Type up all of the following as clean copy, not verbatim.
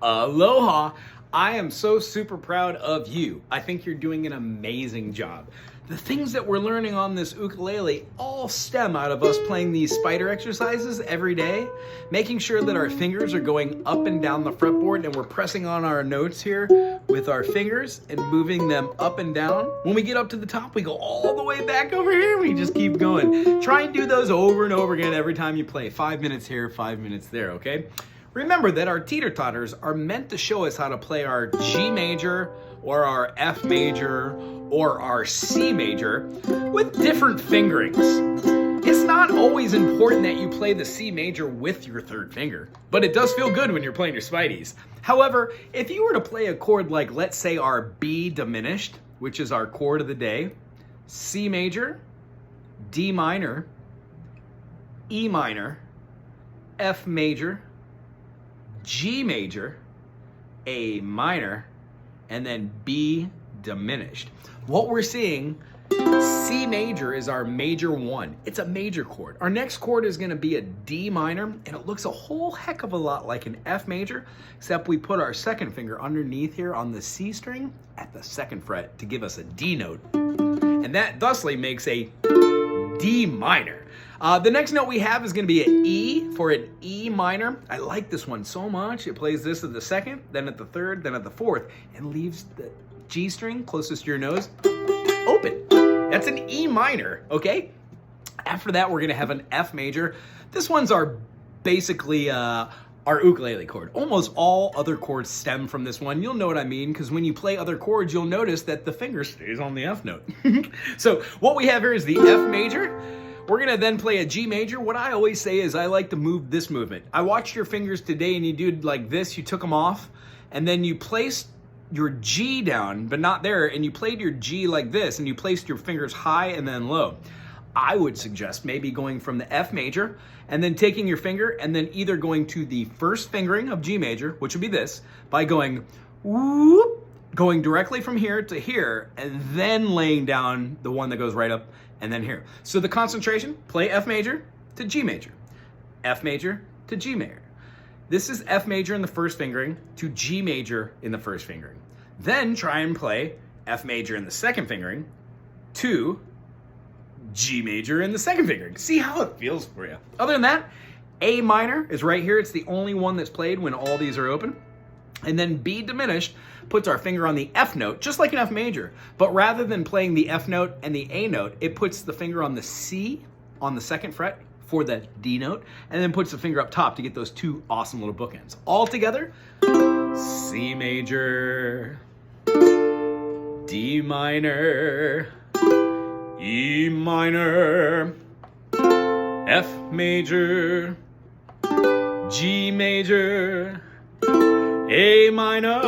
Aloha! I am so super proud of you. I think you're doing an amazing job. The things that we're learning on this ukulele all stem out of us playing these spider exercises every day, making sure that our fingers are going up and down the fretboard and we're pressing on our notes here with our fingers and moving them up and down. When we get up to the top, we go all the way back over here. We just keep going. Try and do those over and over again every time you play. 5 minutes here, 5 minutes there, okay? Remember that our teeter-totters are meant to show us how to play our G major or our F major or our C major with different fingerings. It's not always important that you play the C major with your third finger, but it does feel good when you're playing your Spideys. However, if you were to play a chord like, let's say, our B diminished, which is our chord of the day, C major, D minor, E minor, F major, G major, A minor, and then B diminished. What we're seeing, C major is our major 1. It's a major chord. Our next chord is gonna be a D minor, and it looks a whole heck of a lot like an F major, except we put our second finger underneath here on the C string at the 2nd fret to give us a D note. And that thusly makes a D minor. The next note we have is going to be an E for an E minor. I like this one so much. It plays this at the 2nd, then at the 3rd, then at the 4th, and leaves the G string closest to your nose open. That's an E minor, okay? After that, we're going to have an F major. This one's our basically our ukulele chord. Almost all other chords stem from this one. You'll know what I mean, because when you play other chords, you'll notice that the finger stays on the F note. So what we have here is the F major. We're gonna then play a G major. What I always say is I like to move this movement. I watched your fingers today and you did like this, you took them off, and then you placed your G down, but not there, and you played your G like this, and you placed your fingers high and then low. I would suggest maybe going from the F major, and then taking your finger, and then either going to the first fingering of G major, which would be this, by going whoop, going directly from here to here, and then laying down the one that goes right up, and then here. So the concentration, play F major to G major, F major to G major. This is F major in the first fingering to G major in the first fingering. Then try and play F major in the second fingering to G major in the second fingering. See how it feels for you. Other than that, A minor is right here. It's the only one that's played when all these are open. And then B diminished puts our finger on the F note, just like an F major. But rather than playing the F note and the A note, it puts the finger on the C on the 2nd fret for the D note, and then puts the finger up top to get those two awesome little bookends. All together, C major, D minor, E minor, F major, G major, A minor,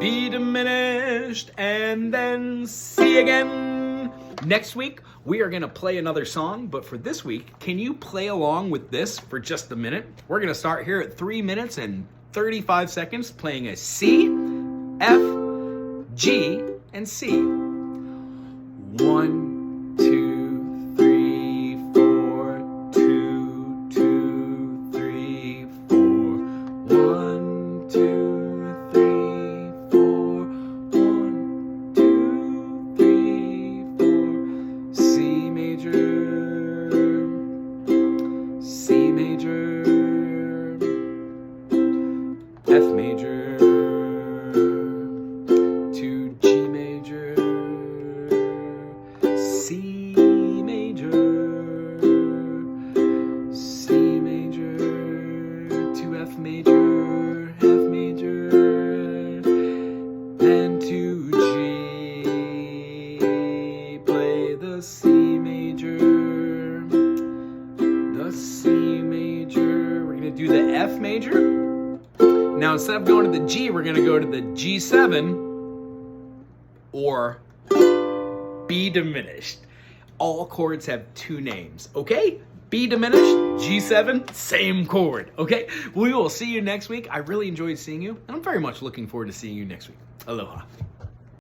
B diminished, and then C again. Next week, we are gonna play another song, but for this week, can you play along with this for just a minute? We're gonna start here at 3 minutes and 35 seconds playing a C, F, G, and C. 1, 2, 3, 4, 2, 2, 3, 4. 1, 2, 3, 4. 1, 2, 3, 4. C major, C major, F major, to G major, C major, C major, to F major, F major, then to G. Play the C major, the C major. We're gonna do the F major. Now instead of going to the G, we're gonna go to the G7 or B diminished. All chords have 2 names, okay? B diminished, G7, same chord, okay? We will see you next week. I really enjoyed seeing you, and I'm very much looking forward to seeing you next week. Aloha.